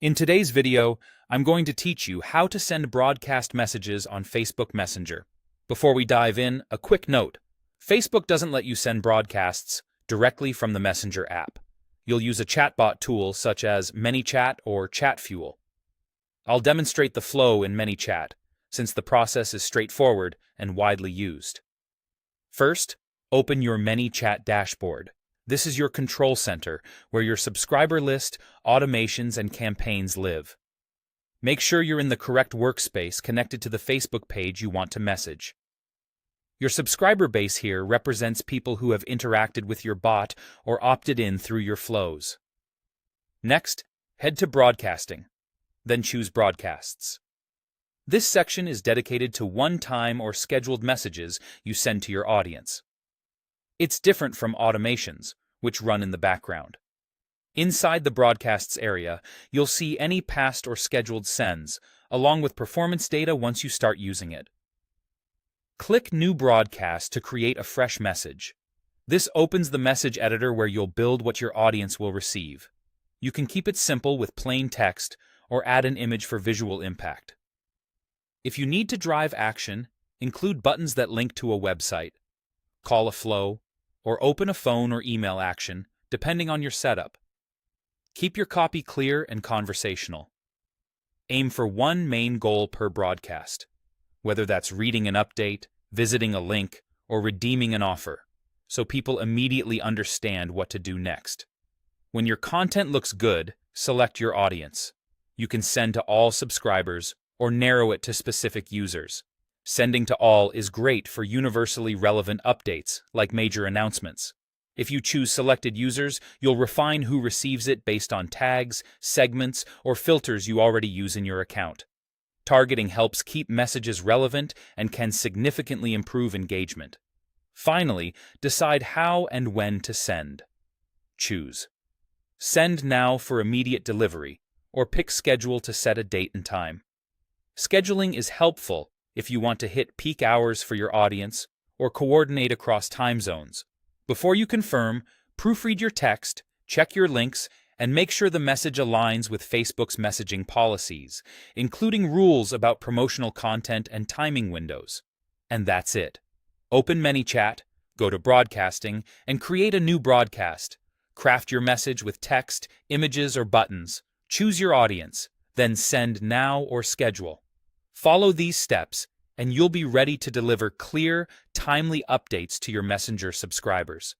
In today's video, I'm going to teach you how to send broadcast messages on Facebook Messenger. Before we dive in, a quick note. Facebook doesn't let you send broadcasts directly from the Messenger app. You'll use a chatbot tool such as ManyChat or ChatFuel. I'll demonstrate the flow in ManyChat, since the process is straightforward and widely used. First, open your ManyChat dashboard. This is your control center, where your subscriber list, automations, and campaigns live. Make sure you're in the correct workspace connected to the Facebook page you want to message. Your subscriber base here represents people who have interacted with your bot or opted in through your flows. Next, head to Broadcasting, then choose Broadcasts. This section is dedicated to one-time or scheduled messages you send to your audience. It's different from automations, which run in the background. Inside the Broadcasts area, you'll see any past or scheduled sends, along with performance data once you start using it. Click New Broadcast to create a fresh message. This opens the message editor where you'll build what your audience will receive. You can keep it simple with plain text or add an image for visual impact. If you need to drive action, include buttons that link to a website, call a flow, or open a phone or email action, depending on your setup. Keep your copy clear and conversational. Aim for one main goal per broadcast, whether that's reading an update, visiting a link, or redeeming an offer, so people immediately understand what to do next. When your content looks good, select your audience. You can send to all subscribers or narrow it to specific users. Sending to all is great for universally relevant updates, like major announcements. If you choose selected users, you'll refine who receives it based on tags, segments, or filters you already use in your account. Targeting helps keep messages relevant and can significantly improve engagement. Finally, decide how and when to send. Choose Send Now for immediate delivery, or pick Schedule to set a date and time. Scheduling is helpful if you want to hit peak hours for your audience or coordinate across time zones. Before you confirm, proofread your text, check your links, and make sure the message aligns with Facebook's messaging policies, including rules about promotional content and timing windows. And that's it. Open ManyChat, go to Broadcasting, and create a new broadcast. Craft your message with text, images, or buttons. Choose your audience, then send now or schedule. Follow these steps, and you'll be ready to deliver clear, timely updates to your Messenger subscribers.